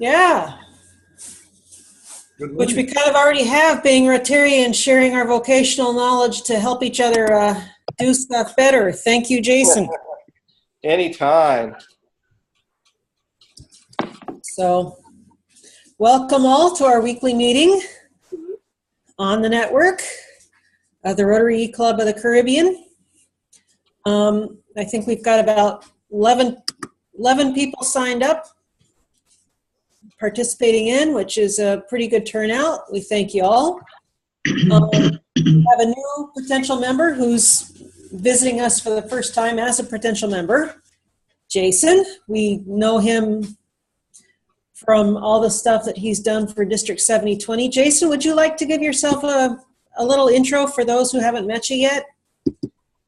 Yeah, Good which we morning. kind of already have, being Rotarians, sharing our vocational knowledge to help each other do stuff better. Thank you, Jason. Anytime. So, welcome all to our weekly meeting on the network of the Rotary eClub of the Caribbean. I think we've got about 11 people signed up participating in, which is a pretty good turnout. We thank you all. We have a new potential member who's visiting us for the first time as a potential member, Jason. We know him from all the stuff that he's done for District 7020. Jason, would you like to give yourself a little intro for those who haven't met you yet?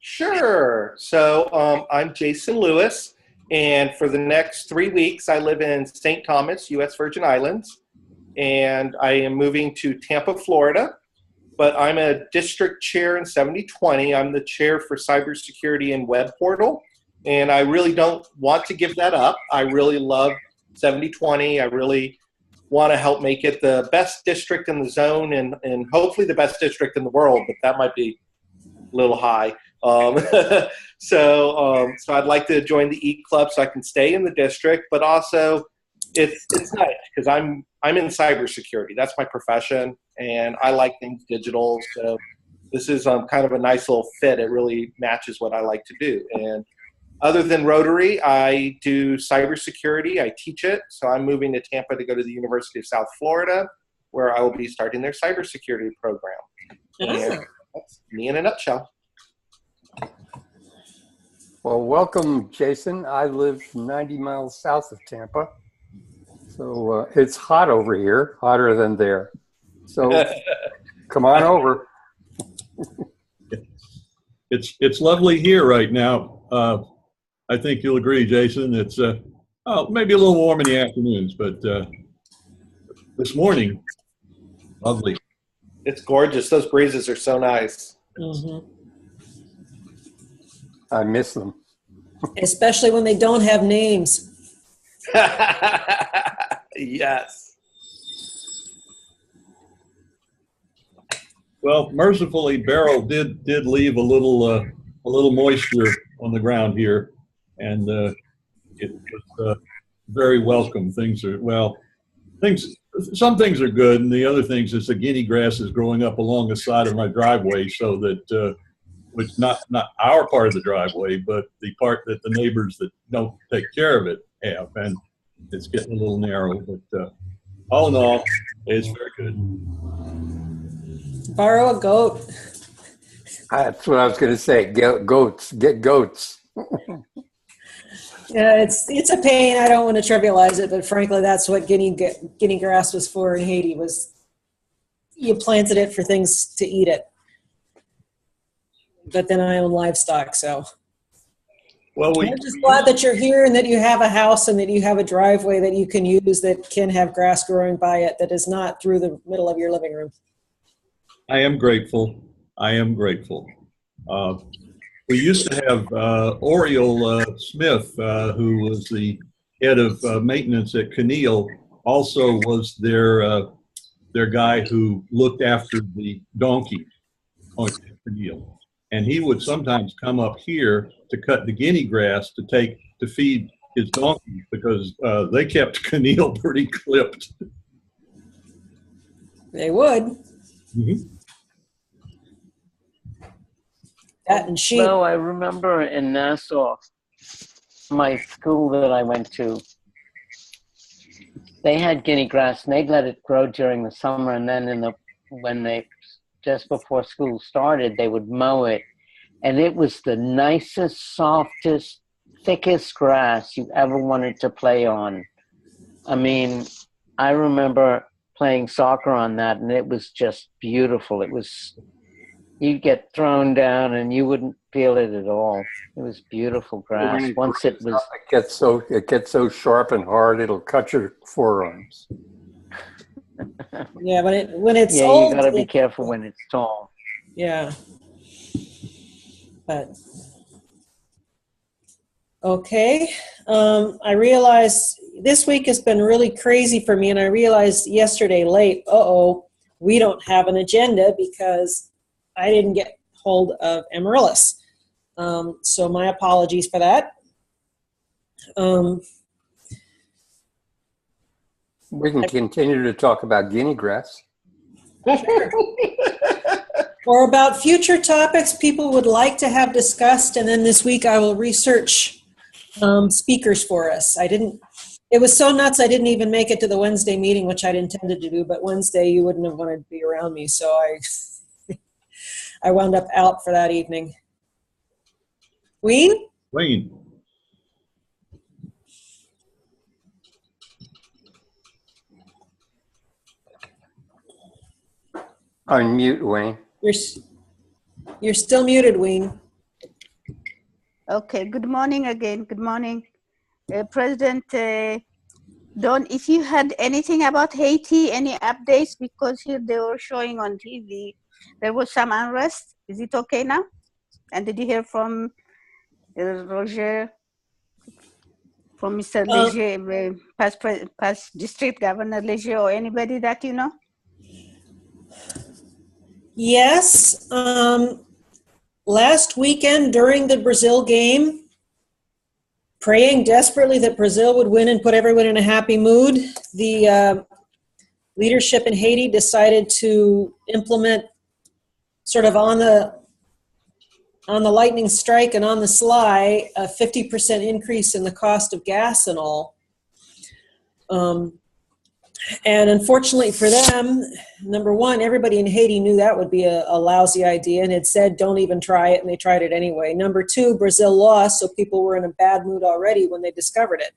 Sure. So I'm Jason Lewis, and for the next 3 weeks, I live in St. Thomas, U.S. Virgin Islands, and I am moving to Tampa, Florida. But I'm a district chair in 7020. I'm the chair for cybersecurity and web portal, and I really don't want to give that up. I really love 7020. I really want to help make it the best district in the zone and hopefully the best district in the world, but that might be a little high. So I'd like to join the eClub so I can stay in the district, but also it's nice because I'm in cybersecurity. That's my profession, and I like things digital. So this is kind of a nice little fit. It really matches what I like to do. And other than Rotary, I do cybersecurity. I teach it. So I'm moving to Tampa to go to the University of South Florida, where I will be starting their cybersecurity program. And that's me in a nutshell. Well, welcome, Jason. I live 90 miles south of Tampa. So it's hot over here, hotter than there. So come on over. It's lovely here right now. I think you'll agree, Jason. It's maybe a little warm in the afternoons, but this morning, lovely. It's gorgeous. Those breezes are so nice. Mm-hmm. I miss them. Especially when they don't have names. Yes. Well, mercifully, Beryl did leave a little moisture on the ground here, and it was very welcome. Some things are good, and the other things is the guinea grass is growing up along the side of my driveway, so that which not our part of the driveway, but the part that the neighbors that don't take care of it have, and it's getting a little narrow. But all in all, it's very good. Borrow a goat. That's what I was going to say. Get goats. Yeah, it's a pain. I don't want to trivialize it, but frankly, that's what guinea grass was for in Haiti. Was you planted it for things to eat it. But then I own livestock, so. Well, I'm just glad that you're here and that you have a house and that you have a driveway that you can use that can have grass growing by it that is not through the middle of your living room. I am grateful. We used to have Oriole Smith, who was the head of maintenance at Keneal, also was their guy who looked after the donkey on Keneal. And he would sometimes come up here to cut the guinea grass to feed his donkeys because they kept Keneal pretty clipped. They would. Mm-hmm. That and sheep. Well, I remember in Nassau, my school that I went to, they had guinea grass and they'd let it grow during the summer, and then just before school started, they would mow it. And it was the nicest, softest, thickest grass you ever wanted to play on. I mean, I remember playing soccer on that, and it was just beautiful. You'd get thrown down and you wouldn't feel it at all. It was beautiful grass. It gets so sharp and hard, it'll cut your forearms. Yeah, when it's old, you got to be careful when it's tall. Yeah. But Okay. I realized this week has been really crazy for me, and I realized yesterday late, we don't have an agenda because I didn't get hold of Amaryllis. So my apologies for that. We can continue to talk about guinea grass. Or about future topics people would like to have discussed, and then this week I will research speakers for us. It was so nuts I didn't even make it to the Wednesday meeting, which I'd intended to do, but Wednesday you wouldn't have wanted to be around me, so I wound up out for that evening. Wayne? Wayne. Unmute, Wayne. You're still muted, Wayne. Okay, good morning again. Good morning. President Don, if you had anything about Haiti, any updates, because here they were showing on TV, there was some unrest. Is it okay now? And did you hear from Roger, from Mr. Leger, past district governor Leger, or anybody that you know? Yes. Last weekend during the Brazil game, praying desperately that Brazil would win and put everyone in a happy mood, the leadership in Haiti decided to implement sort of on the lightning strike and on the sly a 50% increase in the cost of gas and all. And unfortunately for them, number one, everybody in Haiti knew that would be a lousy idea and had said, don't even try it, and they tried it anyway. Number two, Brazil lost, so people were in a bad mood already when they discovered it.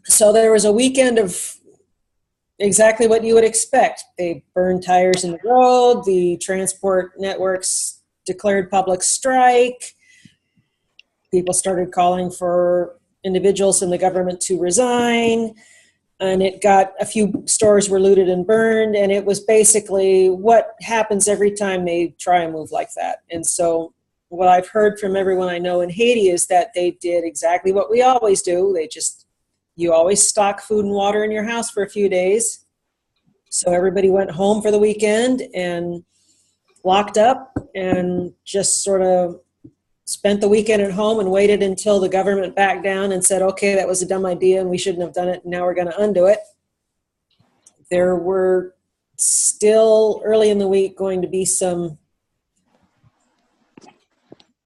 So there was a weekend of exactly what you would expect. They burned tires in the road, the transport networks declared public strike, people started calling for individuals in the government to resign, and it got a few stores were looted and burned, and it was basically what happens every time they try a move like that. And so what I've heard from everyone I know in Haiti is that they did exactly what we always do. You always stock food and water in your house for a few days. So everybody went home for the weekend and locked up and just sort of spent the weekend at home and waited until the government backed down and said, okay, that was a dumb idea and we shouldn't have done it, and now we're going to undo it. There were still early in the week going to be some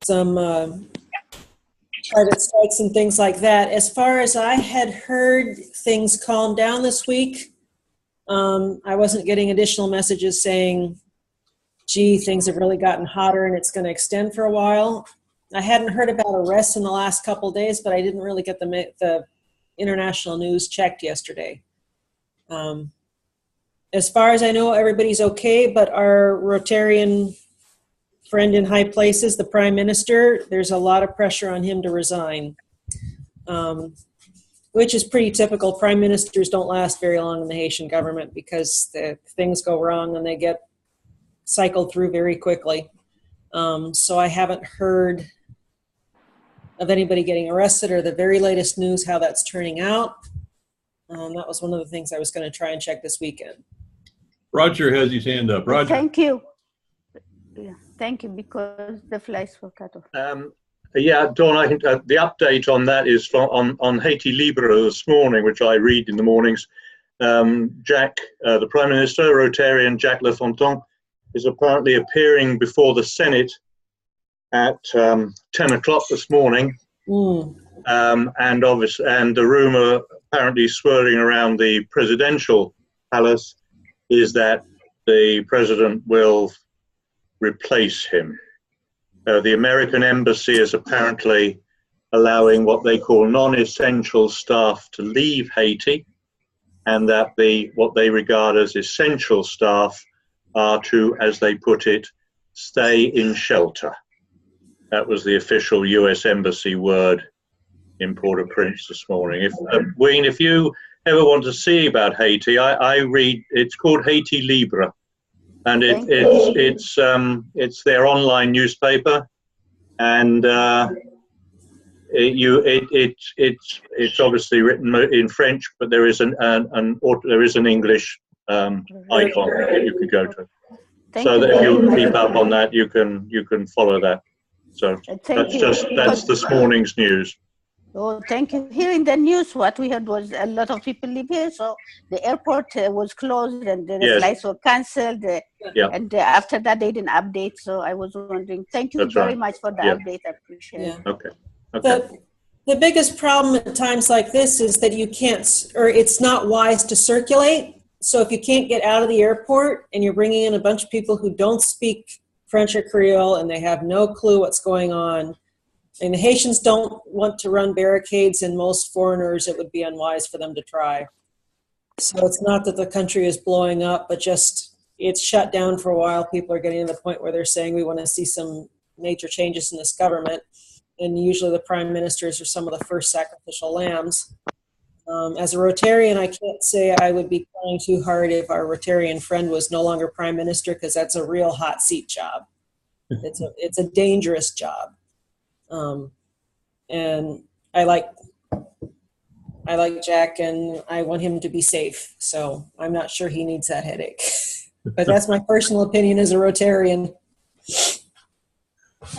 private strikes and things like that. As far as I had heard, things calmed down this week. I wasn't getting additional messages saying, gee, things have really gotten hotter and it's going to extend for a while. I hadn't heard about arrests in the last couple of days, but I didn't really get the international news checked yesterday. As far as I know, everybody's okay, but our Rotarian friend in high places, the Prime Minister, there's a lot of pressure on him to resign, which is pretty typical. Prime Ministers don't last very long in the Haitian government because things go wrong and they get cycled through very quickly. So I haven't heard of anybody getting arrested or the very latest news how that's turning out. That was one of the things I was going to try and check this weekend. Roger has his hand up. Roger. Thank you. Yeah, thank you, because the flights were cut off. Yeah, Dawn, I think the update on that is on Haiti Libre this morning, which I read in the mornings. Jack, the Prime Minister, Rotarian Jacques Lefontaine, is apparently appearing before the Senate at 10 o'clock this morning. And the rumor apparently swirling around the presidential palace is that the president will replace him. The American embassy is apparently allowing what they call non-essential staff to leave Haiti, and that what they regard as essential staff are to, as they put it, stay in shelter. That was the official US Embassy word in Port-au-Prince this morning. Wayne, if you ever want to see about Haiti, I read, it's called Haiti Libre, and it's their online newspaper, and it's obviously written in French, but there is an English icon that you could go to. Thank So you that if very you much. keep up on that, you can follow that. So Thank you. that's this morning's news. Oh, thank you. Here in the news, what we heard was a lot of people live here, so the airport was closed and the Yes. flights were cancelled. Yeah. And after that, they didn't update. So I was wondering. Thank you That's very right. much for the Yeah. update. I appreciate it. Yeah. Okay. Okay. The biggest problem at times like this is that you can't, or it's not wise to circulate. So if you can't get out of the airport and you're bringing in a bunch of people who don't speak French or Creole and they have no clue what's going on, and the Haitians don't want to run barricades, and most foreigners, it would be unwise for them to try. So it's not that the country is blowing up, but just it's shut down for a while. People are getting to the point where they're saying we want to see some major changes in this government. And usually the prime ministers are some of the first sacrificial lambs. As a Rotarian, I can't say I would be trying too hard if our Rotarian friend was no longer prime minister, because that's a real hot seat job. It's a dangerous job. And I like Jack, and I want him to be safe. So I'm not sure he needs that headache. But that's my personal opinion as a Rotarian.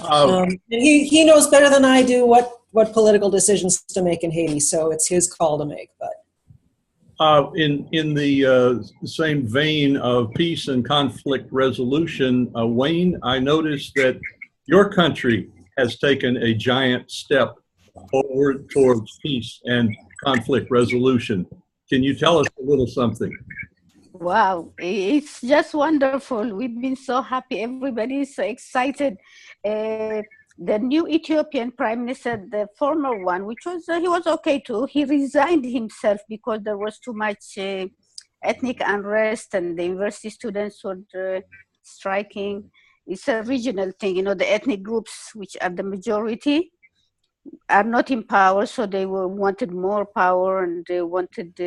And he knows better than I do what political decisions to make in Haiti, so it's his call to make. But in the same vein of peace and conflict resolution, Wayne, I noticed that your country has taken a giant step forward towards peace and conflict resolution. Can you tell us a little something? Wow, it's just wonderful. We've been so happy. Everybody is so excited. The new Ethiopian prime minister, the former one, which was he was okay too. He resigned himself because there was too much ethnic unrest and the university students were striking. It's a regional thing, you know. The ethnic groups, which are the majority, are not in power, so they wanted more power, and they wanted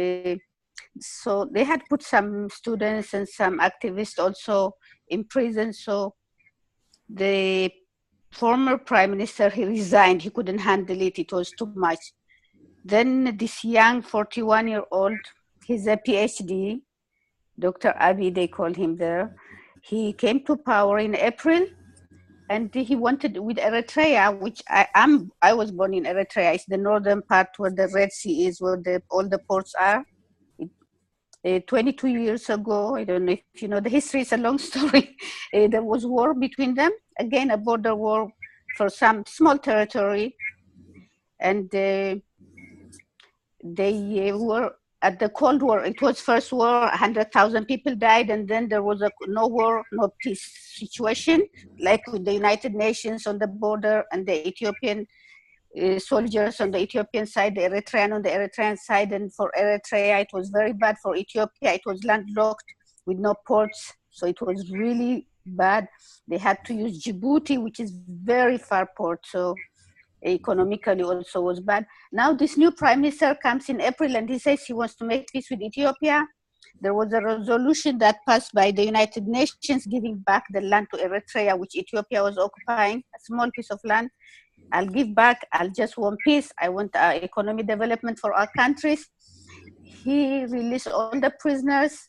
so they had put some students and some activists also in prison. So the former prime minister, he resigned. He couldn't handle it. It was too much. Then this young 41-year-old, he's a PhD, Dr. Abiy, they call him there. He came to power in April, and he wanted with Eritrea, which I was born in Eritrea. It's the northern part where the Red Sea is, where all the ports are. 22 years ago, I don't know if you know the history, it's a long story. There was war between them, again a border war for some small territory, and they were at the Cold War. It was first war, 100,000 people died, and then there was no war, no peace situation, like with the United Nations on the border and the Ethiopian soldiers on the Ethiopian side, the Eritrean on the Eritrean side. And for Eritrea, it was very bad. For Ethiopia, it was landlocked with no ports, so it was really bad. They had to use Djibouti, which is very far port, so economically also was bad. Now this new prime minister comes in April and he says he wants to make peace with Ethiopia. There was a resolution that passed by the United Nations giving back the land to Eritrea, which Ethiopia was occupying, a small piece of land. I'll give back. I'll just want peace. I want economic development for our countries. He released all the prisoners,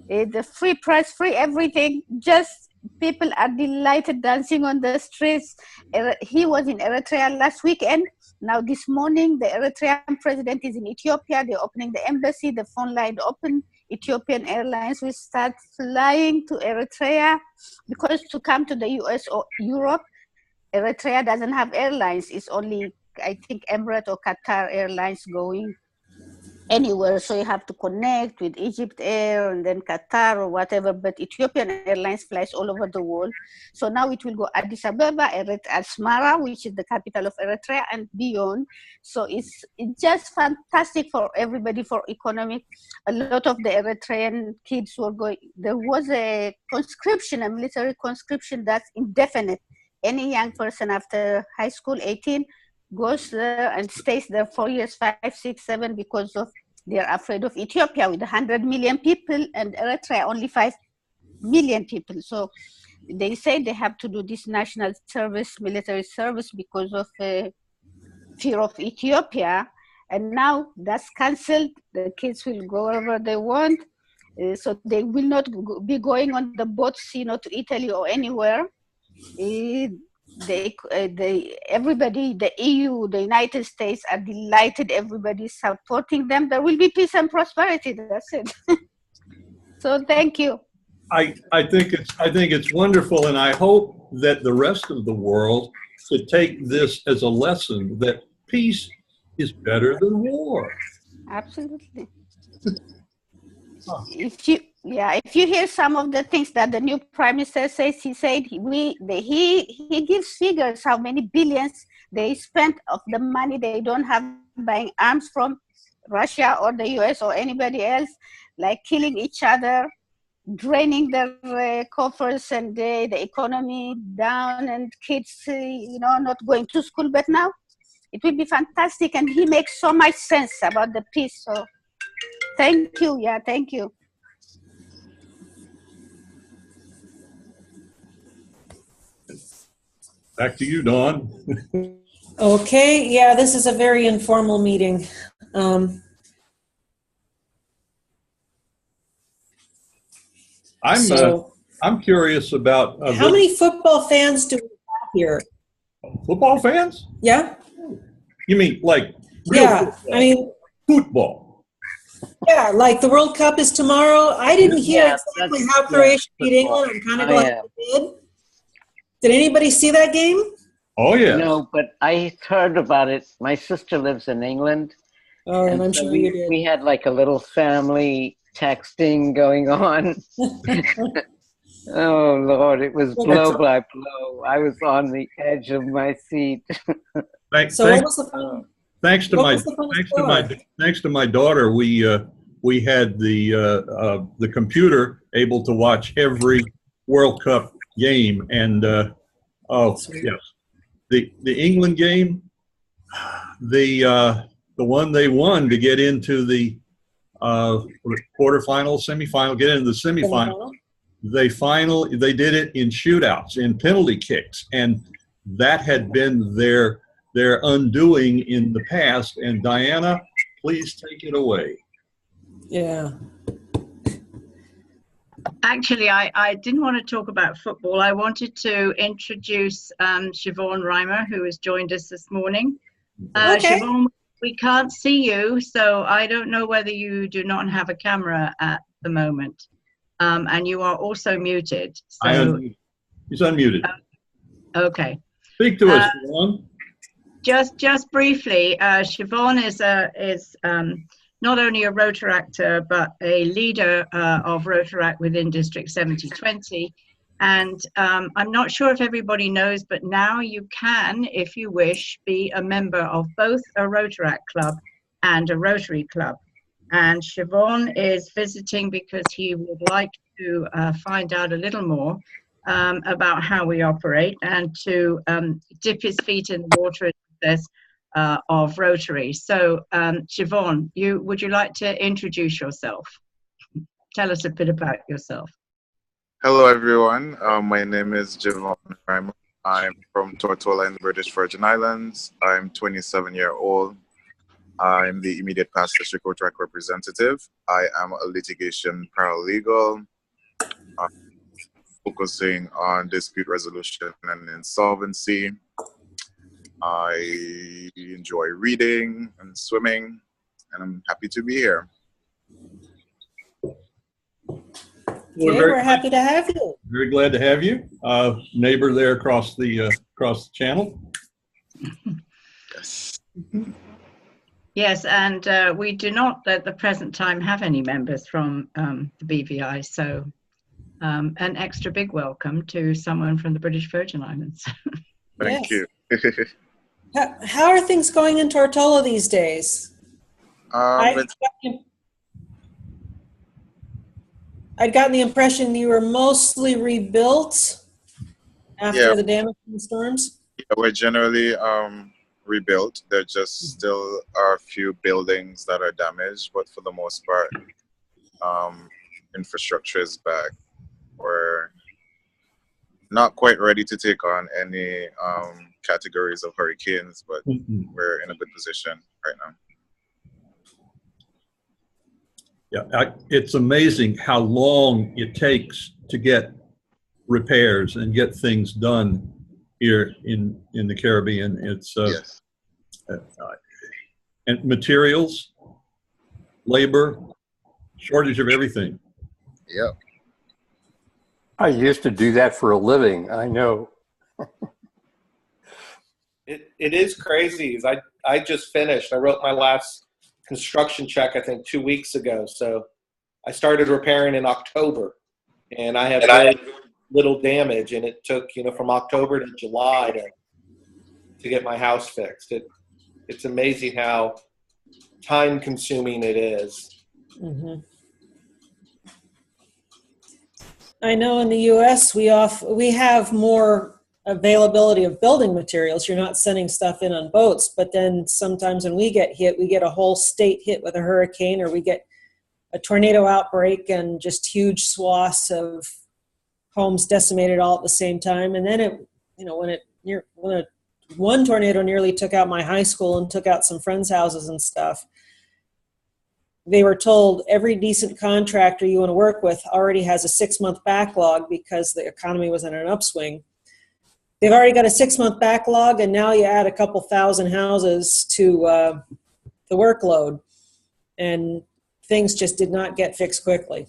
the free press, free everything. Just people are delighted, dancing on the streets. He was in Eritrea last weekend. Now this morning, the Eritrean president is in Ethiopia. They're opening the embassy, the phone line open. Ethiopian Airlines will start flying to Eritrea, because to come to the US or Europe, Eritrea doesn't have airlines. It's only, I think, Emirates or Qatar Airlines going anywhere. So you have to connect with Egypt Air and then Qatar or whatever. But Ethiopian Airlines flies all over the world. So now it will go Addis Ababa, Asmara, which is the capital of Eritrea, and beyond. So it's just fantastic for everybody, for economic. A lot of the Eritrean kids were going. There was a conscription, a military conscription that's indefinite. Any young person after high school, 18, goes there and stays there 4 years, 5, 6, 7, because of they're afraid of Ethiopia with 100 million people and Eritrea only 5 million people. So they say they have to do this national service, military service, because of fear of Ethiopia. And now that's cancelled. The kids will go wherever they want. So they will not be going on the boats, to Italy or anywhere. Everybody, the EU, the United States are delighted. Everybody is supporting them. There will be peace and prosperity. That's it. So thank you. I think it's wonderful, and I hope that the rest of the world could take this as a lesson that peace is better than war. Absolutely. If you hear some of the things that the new prime minister says, he said he gives figures how many billions they spent of the money they don't have buying arms from Russia or the US or anybody else, like killing each other, draining their coffers and the economy down, and kids not going to school. But now it will be fantastic, and he makes so much sense about the peace. So thank you. Yeah, thank you. Back to you, Dawn. Okay, yeah, this is a very informal meeting. I'm curious about how many football fans do we have here? Football fans? Yeah. You mean like real football? I mean football. Yeah, like the World Cup is tomorrow. I didn't hear exactly how Croatia beat England. I'm kind of glad they did. Did anybody see that game? Oh, yeah. No, but I heard about it. My sister lives in England. Oh, and I'm so sure you did. We had like a little family texting going on. Oh, Lord, it was blow by blow. I was on the edge of my seat. Thanks to my daughter, we had the computer able to watch every World Cup game, and yes, the England game, the one they won to get into the quarterfinal, semifinal, get into the semifinal. They did it in shootouts, in penalty kicks, and that had been their undoing in the past. And Diana, please take it away. Yeah. Actually, I didn't want to talk about football. I wanted to introduce Siobhan Reimer, who has joined us this morning. Okay. Siobhan, we can't see you, so I don't know whether you do not have a camera at the moment. And you are also muted. So he's unmuted. Okay. Speak to us, Siobhan. Just briefly, Siobhan is not only a Rotaractor, but a leader of Rotaract within District 7020. And I'm not sure if everybody knows, but now you can, if you wish, be a member of both a Rotaract club and a Rotary club. And Siobhan is visiting because he would like to find out a little more about how we operate, and to dip his feet in the water of Rotary. So Siobhan, would you like to introduce yourself? Tell us a bit about yourself. Hello everyone, my name is Siobhan Reimer. I'm from Tortola in the British Virgin Islands. I'm 27-year-old. I'm the immediate past district Rotaract representative. I am a litigation paralegal, focusing on dispute resolution and insolvency. I enjoy reading and swimming, and I'm happy to be here. We're happy to have you. Very glad to have you. Neighbor there across the channel. Yes. Yes, and we do not at the present time have any members from the BVI, so an extra big welcome to someone from the British Virgin Islands. Thank you. How are things going in Tortola these days? I'd gotten the impression you were mostly rebuilt after the damage from the storms. Yeah, we're generally rebuilt. There just still are a few buildings that are damaged, but for the most part, infrastructure is back. We're not quite ready to take on any categories of hurricanes, but we're in a good position right now. Yeah, it's amazing how long it takes to get repairs and get things done here in the Caribbean. It's Yes. And materials, labor, shortage of everything. Yep. I used to do that for a living. I know. It is crazy. I just finished. I wrote my last construction check, I think, 2 weeks ago. So I started repairing in October, and I had very little damage, and it took, from October to July to get my house fixed. It's amazing how time consuming it is. Mm-hmm. I know in the U.S. we have more availability of building materials. You're not sending stuff in on boats, but then sometimes when we get hit, we get a whole state hit with a hurricane, or we get a tornado outbreak and just huge swaths of homes decimated all at the same time. And then one tornado nearly took out my high school and took out some friends' houses and stuff. They were told every decent contractor you want to work with already has a 6-month backlog because the economy was in an upswing. They've already got a 6-month backlog, and now you add a couple thousand houses to the workload, and things just did not get fixed quickly.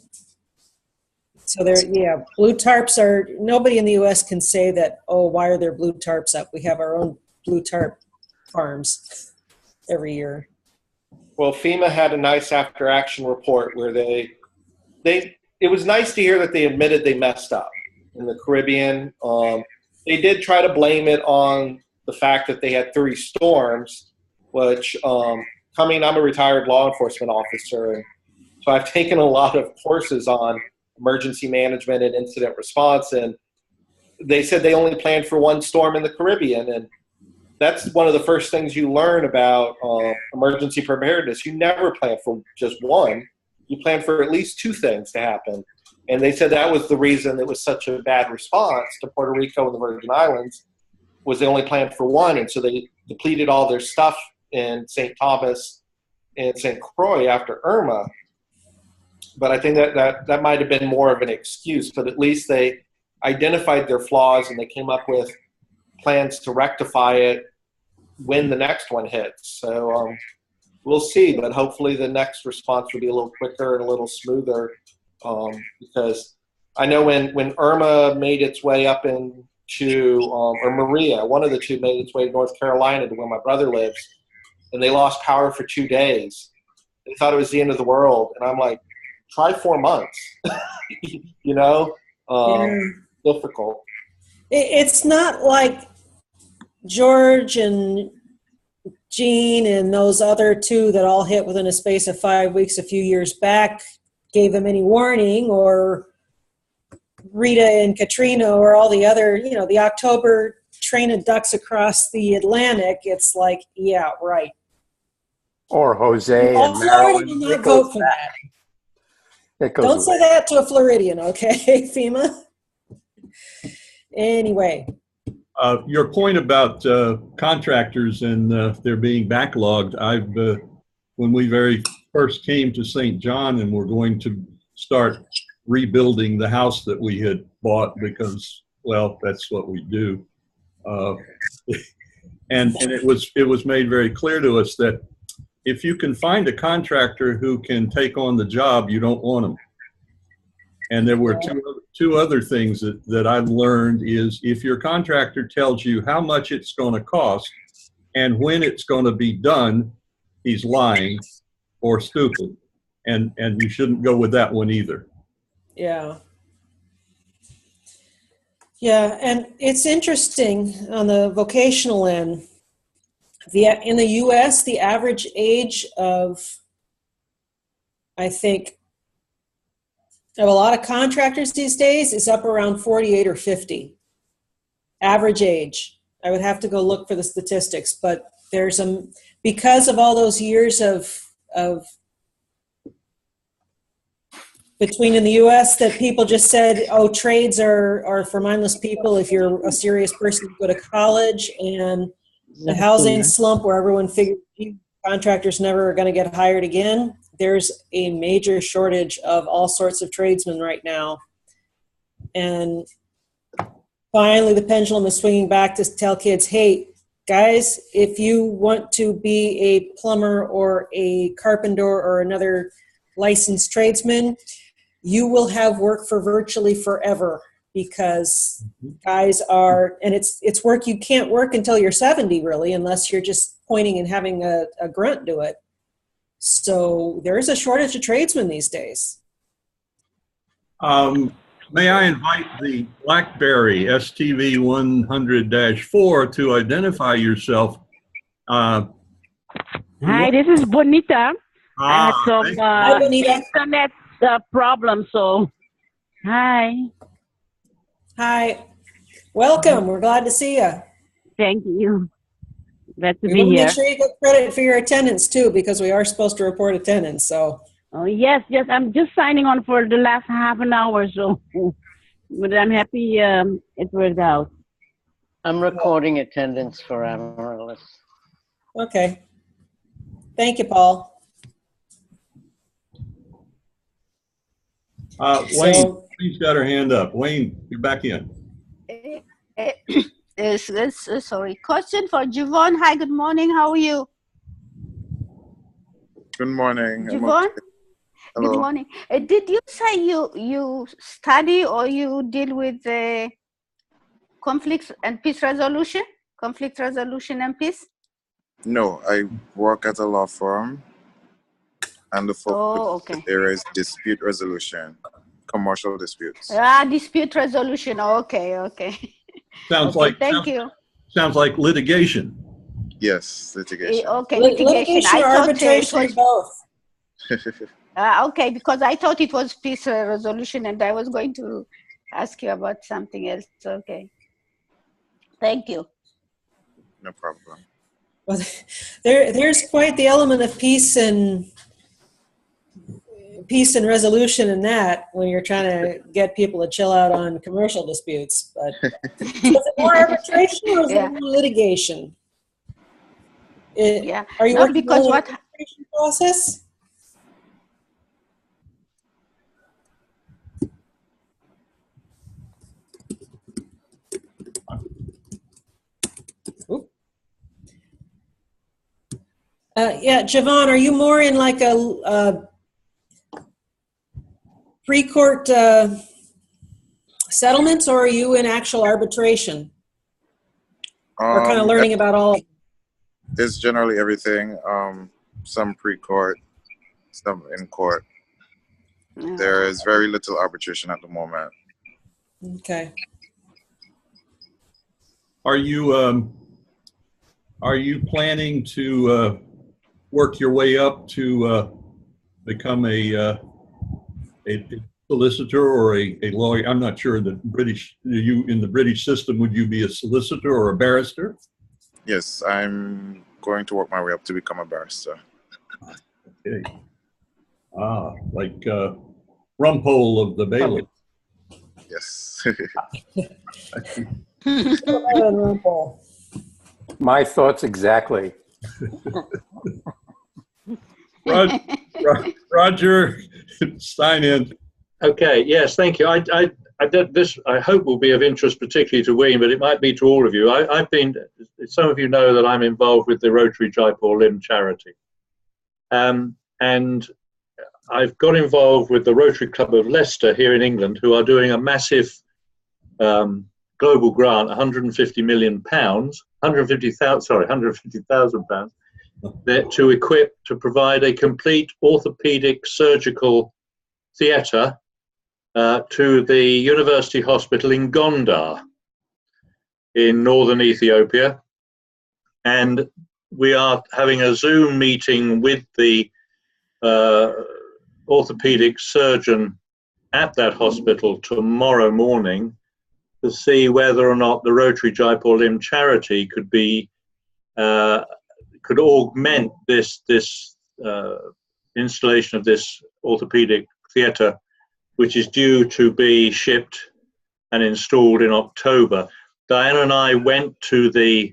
So blue tarps nobody in the U.S. can say that, oh, why are there blue tarps up? We have our own blue tarp farms every year. Well, FEMA had a nice after-action report where it was nice to hear that they admitted they messed up in the Caribbean. They did try to blame it on the fact that they had 3 storms, which I'm a retired law enforcement officer, and so I've taken a lot of courses on emergency management and incident response, and they said they only planned for 1 storm in the Caribbean, and that's one of the first things you learn about emergency preparedness. You never plan for just 1. You plan for at least 2 things to happen. And they said that was the reason it was such a bad response to Puerto Rico and the Virgin Islands, was they only planned for 1. And so they depleted all their stuff in St. Thomas and St. Croix after Irma. But I think that might have been more of an excuse. But at least they identified their flaws and they came up with plans to rectify it when the next one hits. So we'll see, but hopefully the next response will be a little quicker and a little smoother, because I know when Irma made its way up into, or Maria, one of the 2 made its way to North Carolina to where my brother lives, and they lost power for 2 days. They thought it was the end of the world, and I'm like, try 4 months, difficult. It's not like George and Gene and those other 2 that all hit within a space of 5 weeks a few years back gave them any warning, or Rita and Katrina, or all the other, the October train of ducks across the Atlantic. It's like, yeah, right. Or Jose All and Florida Maryland. will not vote for that. Don't say that to a Floridian, okay, FEMA? Anyway. Your point about contractors and they're being backlogged, when we very first came to St. John and were going to start rebuilding the house that we had bought because, well, that's what we do. And it was made very clear to us that if you can find a contractor who can take on the job, you don't want them. And there were two other things that I've learned is if your contractor tells you how much it's going to cost and when it's going to be done, he's lying or stupid. And you shouldn't go with that one either. Yeah. Yeah, and it's interesting on the vocational end. In the U.S., the average age of, I think, of a lot of contractors these days is up around 48 or 50. Average age. I would have to go look for the statistics, but there's because of all those years of between in the US that people just said, oh, trades are for mindless people. If you're a serious person, go to college. And the housing slump where everyone figured contractors never are going to get hired again. There's a major shortage of all sorts of tradesmen right now. And finally, the pendulum is swinging back to tell kids, hey, guys, if you want to be a plumber or a carpenter or another licensed tradesman, you will have work for virtually forever, because guys are, and it's work you can't work until you're 70, really, unless you're just pointing and having a grunt do it. So there is a shortage of tradesmen these days. May I invite the BlackBerry STV 100-4 to identify yourself? Hi, this is Bonita. I had some Hi, Bonita. internet problem, so hi. Hi. Welcome. We're glad to see you. Thank you. Glad to We be want to here. make sure you get credit for your attendance, too, because we are supposed to report attendance. So. Oh, yes. I'm just signing on for the last half an hour, so but I'm happy it worked out. I'm recording attendance for Amaryllis. Okay. Thank you, Paul. Wayne's got her hand up. Wayne, you're back in. Sorry. Question for Javon. Hi, good morning. How are you? Good morning. Javon? Hello. Good morning. Did you say you study or you deal with conflicts and peace resolution? Conflict resolution and peace? No, I work at a law firm, and the focus area is dispute resolution, commercial disputes. Dispute resolution. Okay. Sounds Sounds like litigation. Yes, litigation. Okay, litigation. Litigation, arbitration, both. Okay, because I thought it was peace resolution, and I was going to ask you about something else. Okay. Thank you. No problem. Well, there's quite the element of peace and resolution in that when you're trying to get people to chill out on commercial disputes. But is it more arbitration or is it more litigation? Are you working on the arbitration process? Javon, are you more in like a pre-court settlements, or are you in actual arbitration? Or kind of learning about all? It's generally everything. Some pre-court, some in court. There is very little arbitration at the moment. Okay. Are you planning to work your way up to become a solicitor or a lawyer? I'm not sure that in the British system, would you be a solicitor or a barrister? Yes, I'm going to work my way up to become a barrister. Okay. Like Rumpole of the Bailey. Yes. My thoughts exactly. Roger, sign in. Okay. Yes. Thank you. This I hope will be of interest, particularly to Wayne, but it might be to all of you. I've been. Some of you know that I'm involved with the Rotary Jaipur Limb charity, and I've got involved with the Rotary Club of Leicester here in England, who are doing a massive global grant, £150 million, £150,000 to provide a complete orthopedic surgical theatre to the University Hospital in Gondar in northern Ethiopia. And we are having a Zoom meeting with the orthopedic surgeon at that hospital tomorrow morning to see whether or not the Rotary Jaipur Limb charity could augment this installation of this orthopedic theatre which is due to be shipped and installed in October. Diana and I went to the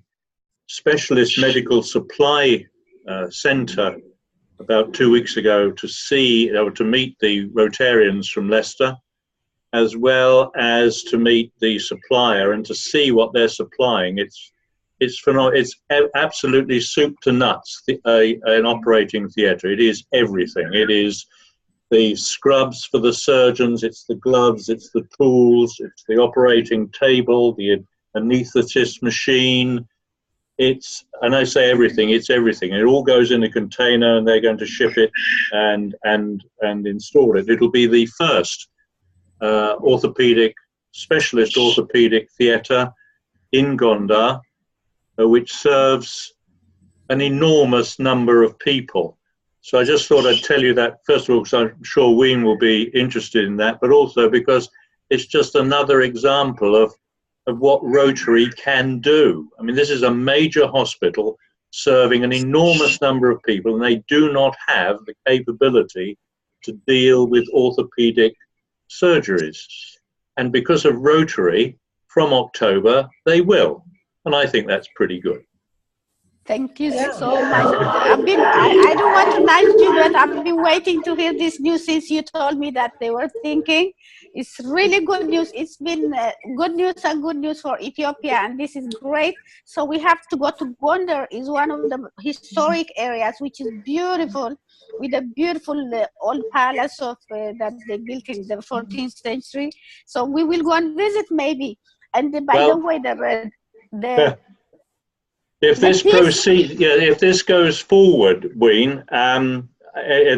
Specialist Medical Supply Centre about 2 weeks ago to meet the Rotarians from Leicester, as well as to meet the supplier and to see what they're supplying. It's phenomenal. It's absolutely soup to nuts, an operating theatre. It is everything. It is the scrubs for the surgeons, it's the gloves, it's the tools, it's the operating table, the anaesthetist machine. And I say everything, it's everything. It all goes in a container and they're going to ship it and install it. It'll be the first specialist orthopedic theatre in Gondar, which serves an enormous number of people. So I just thought I'd tell you that, first of all, because I'm sure Wayne will be interested in that, but also because it's just another example of what Rotary can do. I mean, this is a major hospital serving an enormous number of people, and they do not have the capability to deal with orthopedic surgeries. And because of Rotary, from October, they will. And I think that's pretty good. Thank you so much. I don't want to nudge you, but I've been waiting to hear this news since you told me that they were thinking. It's really good news. It's been good news and good news for Ethiopia, and this is great. So we have to go to Gondar. Is one of the historic areas, which is beautiful, with a beautiful old palace of that they built in the 14th century. So we will go and visit maybe. And by the way, if this goes forward, Wayne,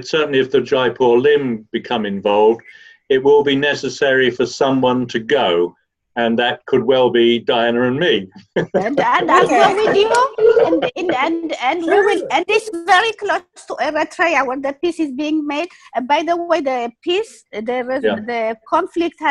certainly if the Jaipur Lim become involved, it will be necessary for someone to go, and that could well be Diana and me. and I'll go with you, and we will. And it's very close to Eritrea, where the peace is being made. And by the way, the peace, the conflict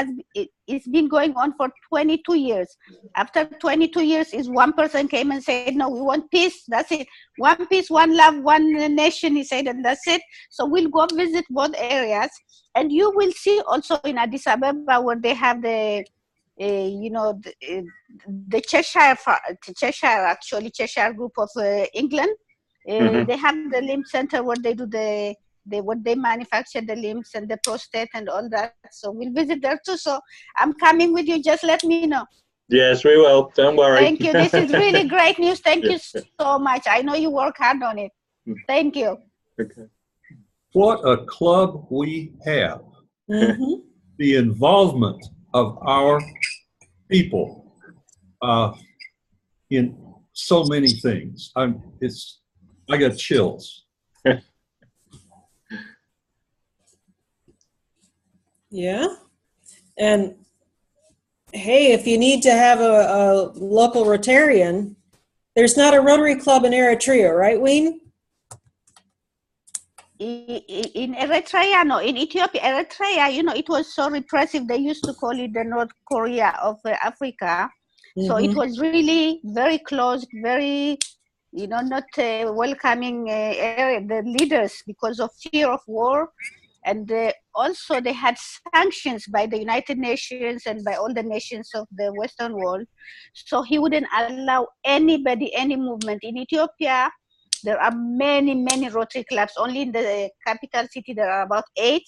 it's been going on for 22 years. After 22 years, one person came and said, "No, we want peace. That's it. One peace, one love, one nation." He said, and that's it. So we'll go visit both areas, and you will see also in Addis Ababa where they have the Cheshire group of England. They have the limb center where they do what they manufacture the limbs and the prostate and all that. So we'll visit there too. So I'm coming with you. Just let me know. Yes, we will. Don't worry. Thank you. This is really great news. Thank you so much. I know you work hard on it. Thank you. Okay. What a club we have. The involvement of our people in so many things. I got chills. Yeah. And hey, if you need to have a local Rotarian, there's not a Rotary Club in Eritrea, right, Wayne? In Eritrea, no. In Ethiopia, Eritrea, it was so repressive. They used to call it the North Korea of Africa. So it was really very closed, very, not welcoming area, the leaders, because of fear of war. And also they had sanctions by the United Nations and by all the nations of the Western world. So he wouldn't allow anybody, any movement. In Ethiopia, there are many, many Rotary clubs. Only in the capital city, there are about 8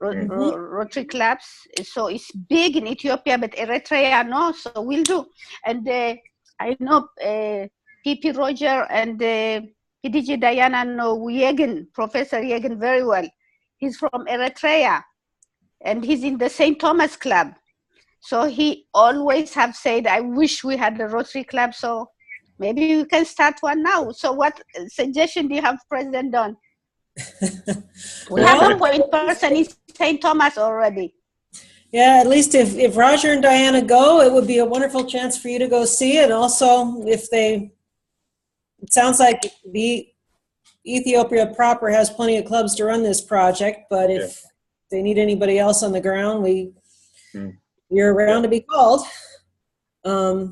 Rotary clubs. So it's big in Ethiopia, but Eritrea, no, so we'll do. And I know PP Roger and PDG Diana know Professor Yegen very well. He's from Eritrea, and he's in the St. Thomas Club. So he always have said, I wish we had the Rotary Club, so maybe we can start one now. So what suggestion do you have, President Don? We have a point person in St. Thomas already. Yeah, at least if Roger and Diana go, it would be a wonderful chance for you to go see it. Also, it sounds like the Ethiopia proper has plenty of clubs to run this project, but if they need anybody else on the ground, you're around to be called. That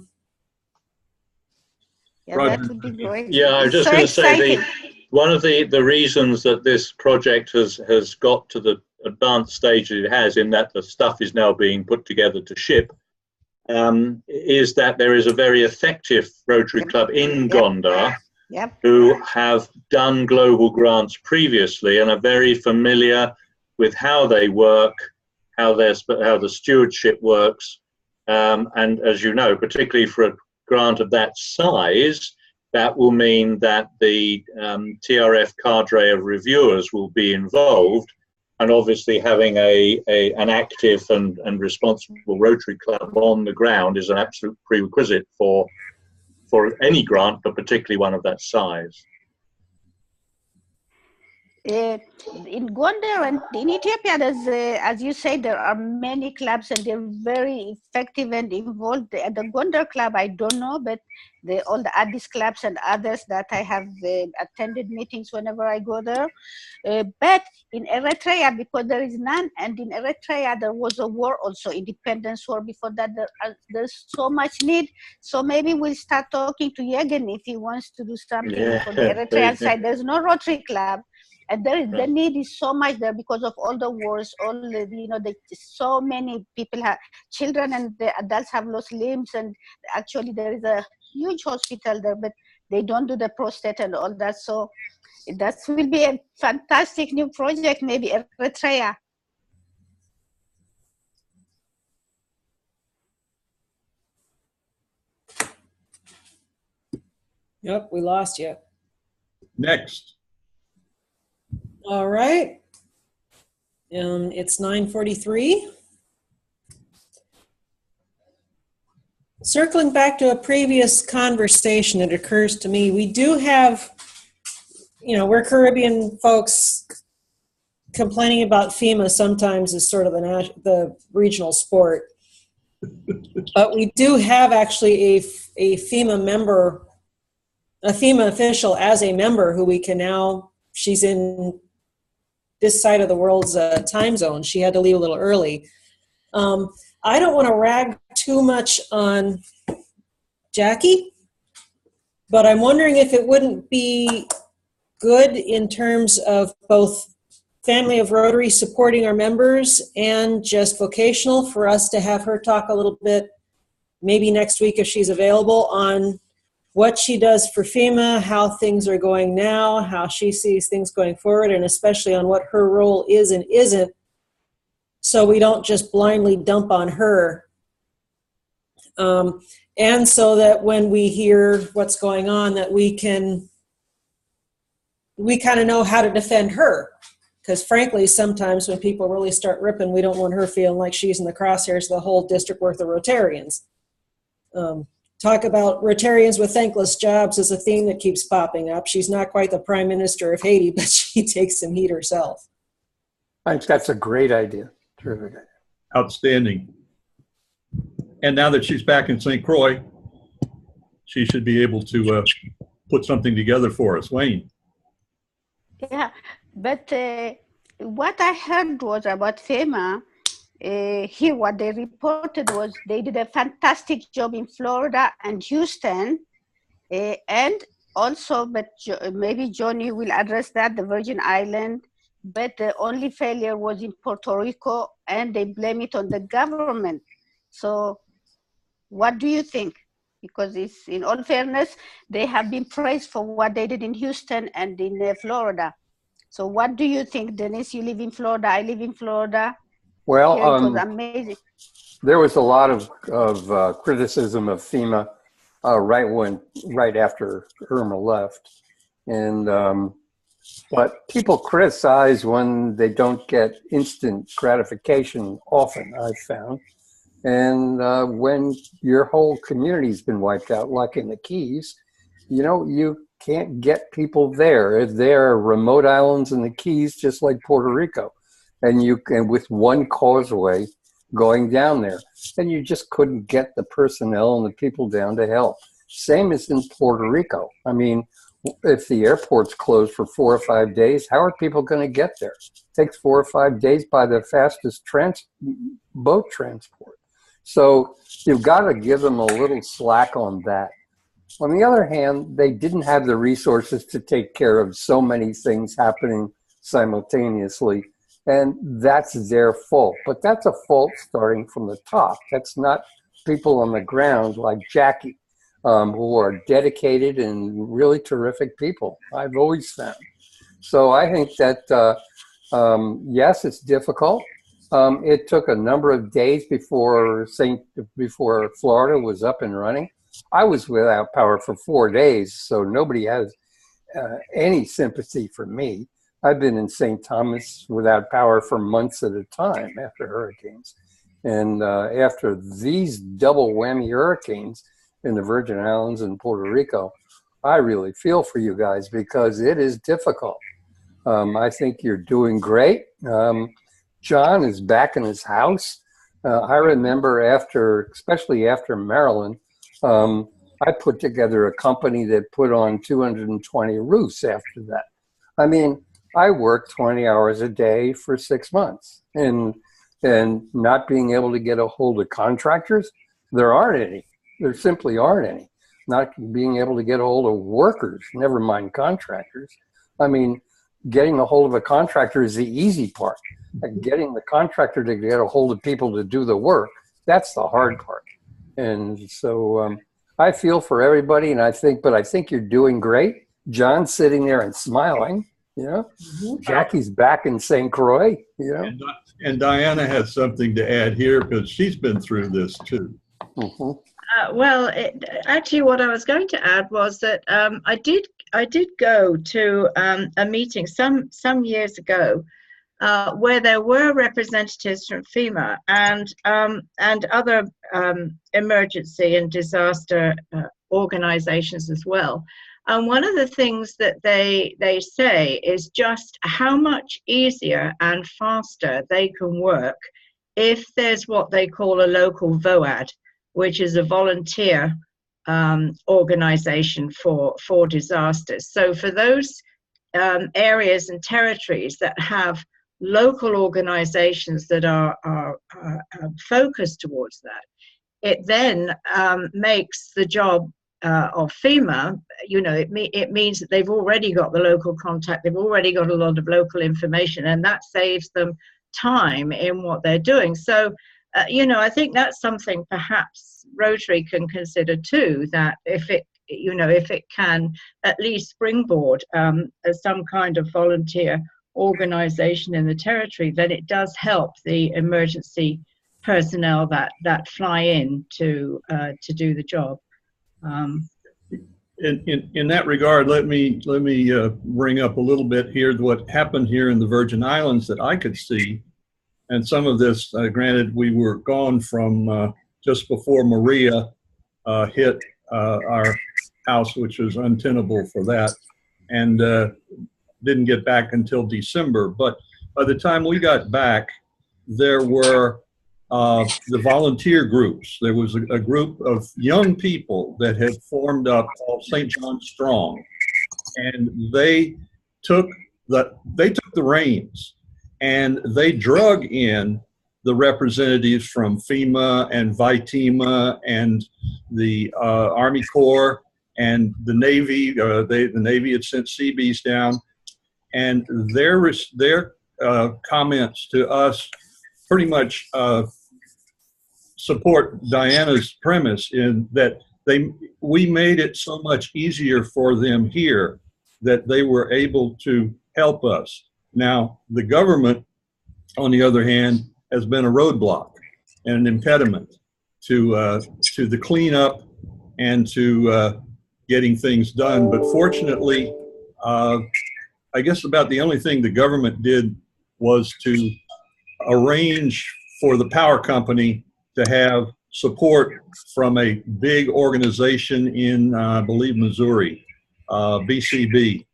would be great. Yeah, I was just going to say one of the reasons that this project has got to the advanced stage that it has, in that the stuff is now being put together to ship, is that there is a very effective Rotary Club in Gondar who have done global grants previously and are very familiar with how they work, how the stewardship works. And as you know, particularly for a grant of that size, that will mean that the TRF cadre of reviewers will be involved, and obviously having an active and responsible Rotary Club on the ground is an absolute prerequisite for any grant, but particularly one of that size. In Gondar and in Ethiopia, there's, as you say, there are many clubs and they're very effective and involved. At the Gondar club, I don't know, but all the Addis clubs and others that I have attended meetings whenever I go there. But in Eritrea, because there is none, and in Eritrea there was a war also, independence war. Before that, there's so much need. So maybe we'll start talking to Yegen if he wants to do something for the Eritrean side. There's no Rotary club. And the need is so much there because of all the wars, so many people have children and the adults have lost limbs, and actually there is a huge hospital there, but they don't do the prostate and all that. So that will be a fantastic new project, maybe Eritrea. Yep, we lost you. Next. All right. It's 9:43. Circling back to a previous conversation, it occurs to me, we do have, we're Caribbean folks, complaining about FEMA sometimes is sort of the regional sport. But we do have actually a FEMA member, a FEMA official as a member who we can now, she's in this side of the world's time zone. She had to leave a little early. I don't want to rag too much on Jackie, but I'm wondering if it wouldn't be good in terms of both Family of Rotary supporting our members and just vocational for us to have her talk a little bit, maybe next week if she's available, on what she does for FEMA, how things are going now, how she sees things going forward, and especially on what her role is and isn't, so we don't just blindly dump on her. And so that when we hear what's going on, that we kind of know how to defend her. Because frankly, sometimes when people really start ripping, we don't want her feeling like she's in the crosshairs of the whole district worth of Rotarians. Talk about Rotarians with thankless jobs is a theme that keeps popping up. She's not quite the Prime Minister of Haiti, but she takes some heat herself. I think that's a great idea. Terrific idea. Outstanding. And now that she's back in St. Croix, she should be able to put something together for us. Wayne. Yeah, but what I heard was about FEMA. Here what they reported was they did a fantastic job in Florida and Houston, and also, but maybe Johnny will address that, the Virgin Island, but the only failure was in Puerto Rico, and they blame it on the government. So what do you think? Because it's, in all fairness, they have been praised for what they did in Houston and in Florida. So what do you think, Dennis? You live in Florida, I live in Florida. Well, it was amazing. There was a lot of criticism of FEMA right after Irma left, and but people criticize when they don't get instant gratification. Often, I've found, and when your whole community's been wiped out, like in the Keys, you can't get people there. There are remote islands in the Keys, just like Puerto Rico. And you can, with one causeway going down there, and you just couldn't get the personnel and the people down to help. Same as in Puerto Rico. I mean, if the airport's closed for 4 or 5 days, how are people going to get there? It takes 4 or 5 days by the fastest boat transport. So you've got to give them a little slack on that. On the other hand, they didn't have the resources to take care of so many things happening simultaneously And that's their fault. But that's a fault starting from the top. That's not people on the ground like Jackie, who are dedicated and really terrific people, I've always found. So I think that, yes, it's difficult. It took a number of days before Florida was up and running. I was without power for 4 days, so nobody has any sympathy for me. I've been in St. Thomas without power for months at a time after hurricanes. And after these double whammy hurricanes in the Virgin Islands and Puerto Rico, I really feel for you guys because it is difficult. I think you're doing great. John is back in his house. I remember especially after Maryland, I put together a company that put on 220 roofs after that. I mean, I worked 20 hours a day for 6 months and not being able to get a hold of contractors, there aren't any. There simply aren't any. Not being able to get a hold of workers, never mind contractors. I mean, getting a hold of a contractor is the easy part. Getting the contractor to get a hold of people to do the work, that's the hard part. And so I feel for everybody, and I think you're doing great. John's sitting there and smiling, you know. Mm-hmm. Jackie's back in St. Croix, you know. And Diana has something to add here because she's been through this too. Mm-hmm. Actually, what I was going to add was that I did go to a meeting some years ago where there were representatives from FEMA and other emergency and disaster organizations as well. And one of the things that they say is just how much easier and faster they can work if there's what they call a local VOAD, which is a volunteer organization for disasters. So for those areas and territories that have local organizations that are focused towards that, it then makes the job of FEMA, you know, it means that they've already got the local contact, they've already got a lot of local information, and that saves them time in what they're doing. So, you know, I think that's something perhaps Rotary can consider too, that if it can at least springboard as some kind of volunteer organization in the territory, then it does help the emergency personnel that fly in to do the job. In that regard, let me bring up a little bit here what happened here in the Virgin Islands that I could see. And some of this, granted, we were gone from just before Maria hit our house, which was untenable for that, and didn't get back until December. But by the time we got back, there were the volunteer groups. There was a group of young people that had formed up called St. John Strong, and they took the reins, and they drug in the representatives from FEMA and VITEMA and the Army Corps and the Navy. The Navy had sent Seabees down, and their comments to us pretty much support Diana's premise in that we made it so much easier for them here that they were able to help us. Now, the government, on the other hand, has been a roadblock and an impediment to the cleanup and to getting things done. But fortunately, I guess about the only thing the government did was to arrange for the power company to have support from a big organization in, I believe, Missouri, BCB,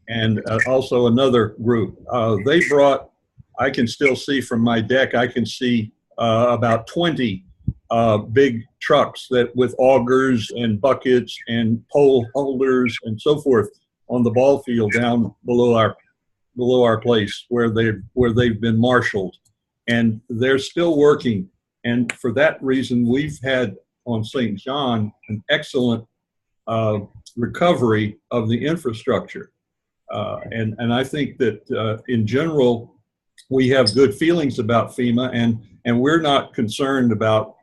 and also another group. They brought, I can still see from my deck, I can see about 20 big trucks that with augers and buckets and pole holders and so forth on the ball field down below our place where they've been marshaled, and they're still working. And for that reason, we've had on St. John an excellent recovery of the infrastructure. And I think that in general, we have good feelings about FEMA, and we're not concerned about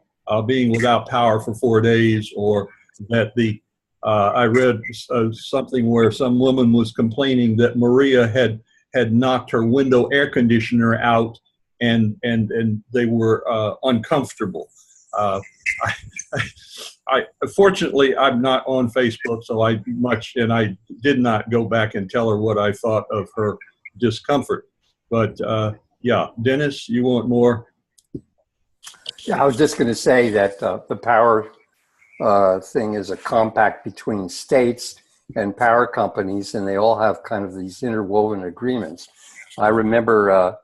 being without power for 4 days, or that I read something where some woman was complaining that Maria had knocked her window air conditioner out, and they were uncomfortable. Fortunately, I'm not on Facebook, so I did not go back and tell her what I thought of her discomfort. But yeah, Dennis, you want more? Yeah, I was just going to say that the power thing is a compact between states and power companies, and they all have kind of these interwoven agreements. I remember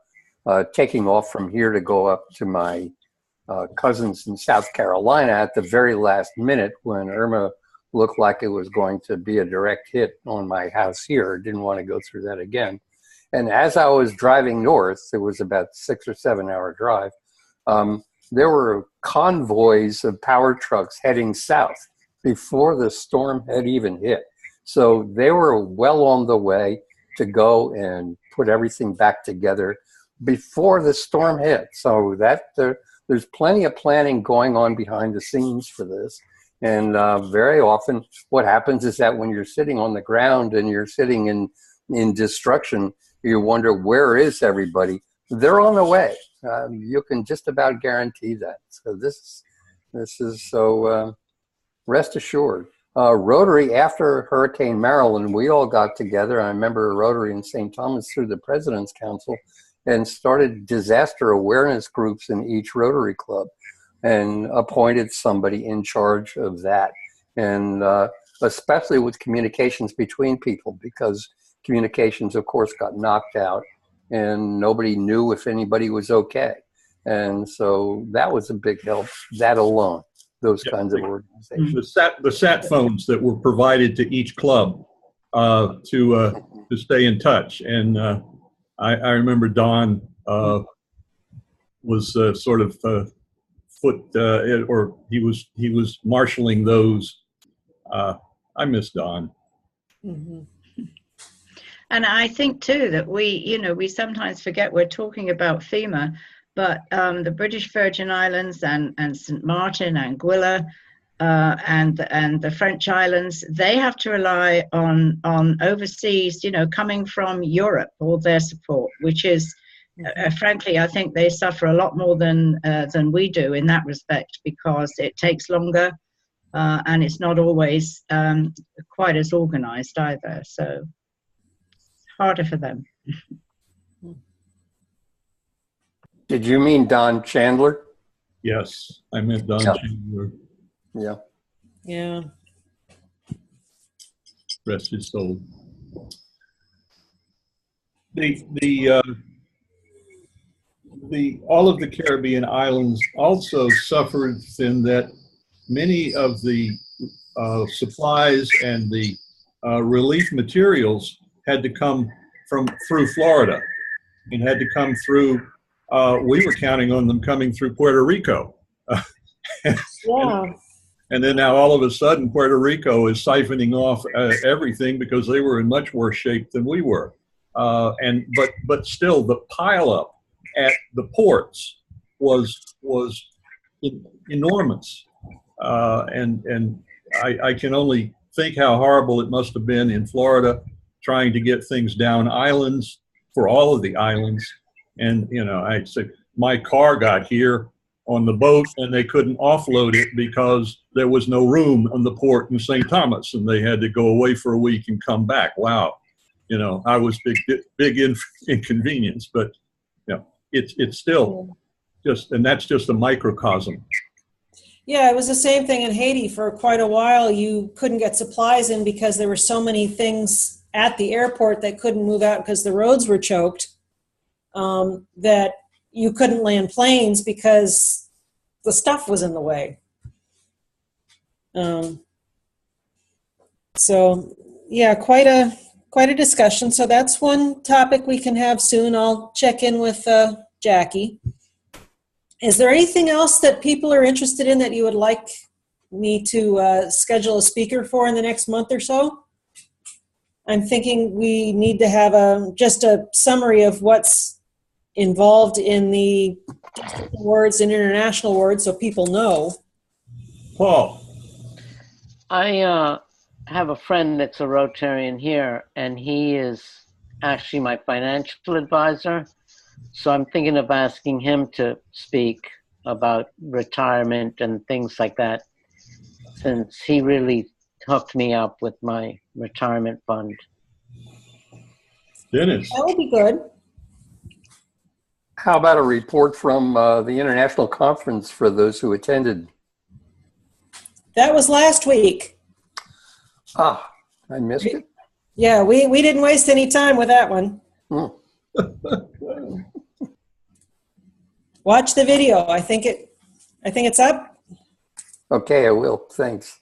taking off from here to go up to my cousins in South Carolina at the very last minute when Irma looked like it was going to be a direct hit on my house here. Didn't want to go through that again. And as I was driving north, it was about 6 or 7 hour drive, there were convoys of power trucks heading south before the storm had even hit. So they were well on the way to go and put everything back together before the storm hit. So there's plenty of planning going on behind the scenes for this. And very often what happens is that when you're sitting on the ground and you're sitting in destruction, you wonder, where is everybody? They're on the way. You can just about guarantee that. So this is so rest assured. Rotary, after Hurricane Marilyn, we all got together. I remember Rotary in St. Thomas through the President's Council and started disaster awareness groups in each Rotary Club and appointed somebody in charge of that. And especially with communications between people, because communications, of course, got knocked out and nobody knew if anybody was okay. And so that was a big help, that alone, those kinds of organizations. The sat phones that were provided to each club to stay in touch. And I remember Don was sort of or he was marshaling those. I miss Don. Mm-hmm. And I think too that we sometimes forget we're talking about FEMA, but the British Virgin Islands and St. Martin, Anguilla, and the French islands, they have to rely on overseas, coming from Europe, all their support, which is, frankly, I think they suffer a lot more than we do in that respect, because it takes longer and it's not always quite as organized either. So harder for them. Did you mean Don Chandler? Yes, I meant Don Chandler. Yeah. Yeah. Rest his soul. All of the Caribbean islands also suffered in that many of the supplies and the relief materials had to come through Florida, and had to come through. We were counting on them coming through Puerto Rico. Yeah. And then now all of a sudden Puerto Rico is siphoning off everything because they were in much worse shape than we were. But still, the pileup at the ports was enormous. And I can only think how horrible it must have been in Florida, trying to get things down islands for all of the islands. And, I said, my car got here on the boat and they couldn't offload it because there was no room on the port in St. Thomas, and they had to go away for a week and come back. Wow. I was big inconvenience, but it's still and that's just a microcosm. Yeah, it was the same thing in Haiti. For quite a while, you couldn't get supplies in because there were so many things at the airport that couldn't move out because the roads were choked, that you couldn't land planes because the stuff was in the way. So yeah, quite a discussion. So that's one topic we can have soon. I'll check in with Jackie. Is there anything else that people are interested in that you would like me to schedule a speaker for in the next month or so? I'm thinking we need to have just a summary of what's involved in the awards and international awards so people know. Paul. I have a friend that's a Rotarian here, and he is actually my financial advisor. So I'm thinking of asking him to speak about retirement and things like that, since he really hooked me up with my retirement fund. Dennis. That would be good. How about a report from the international conference for those who attended? That was last week. Ah, I missed it. Yeah, we didn't waste any time with that one. Watch the video. I think it's up. Okay, I will. Thanks.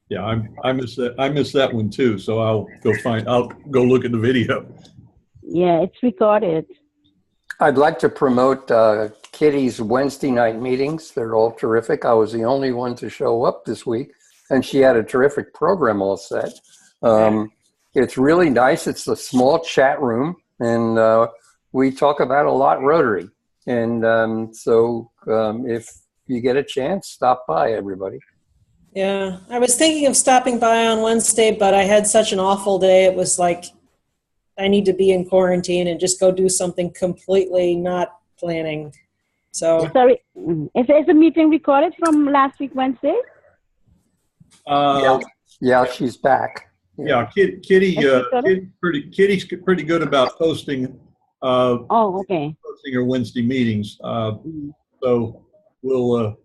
Yeah, I missed that one too. So I'll go look at the video. Yeah, it's recorded. I'd like to promote Kitty's Wednesday night meetings. They're all terrific. I was the only one to show up this week, and she had a terrific program all set. It's really nice. It's a small chat room, and we talk about a lot Rotary. And so if you get a chance, stop by, everybody. Yeah, I was thinking of stopping by on Wednesday, but I had such an awful day. It was like I need to be in quarantine and just go do something completely not planning. So Sorry, is a meeting recorded from last week Wednesday? Yeah, she's back. Yeah, Kitty's pretty good about posting. Okay. Posting her Wednesday meetings. So we'll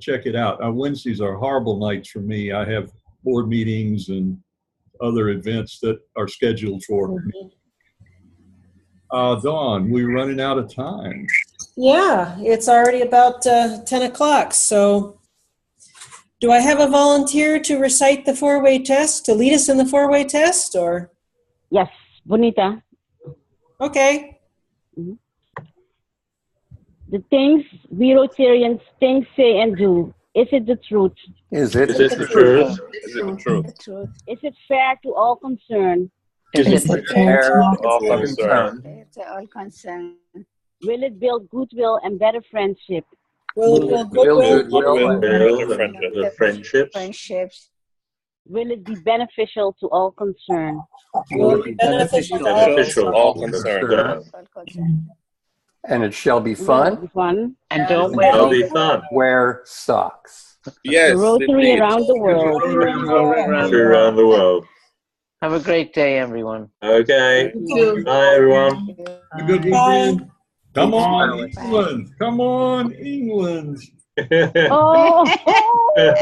check it out. Wednesdays are horrible nights for me. I have board meetings and other events that are scheduled for me. Dawn, we're running out of time. yeah, it's already about 10 o'clock. So do I have a volunteer to recite the 4-way test, to lead us in the 4-way test, or? Yes, Bonita. Okay. The things we Rotarians think, say, and do. Is it the truth? Is it the truth? Is it the truth? Is it fair to all concerned? Is it fair to all All concerned? It's all concerned. Will it build goodwill and better friendship? Will Build goodwill goodwill and The friendships. Friendships. Will it be beneficial to all concerned? will be beneficial to all. Beneficial. All concerned. All concerned. And it shall be Will it fun. be fun? And don't That'll wear be fun. Wear socks. Yes. Rotary indeed. around the world. Around the world. Have a great day, everyone. Okay. You. Bye, everyone. A good Bye. weekend. Come on, Bye. England. Come on, England. Oh!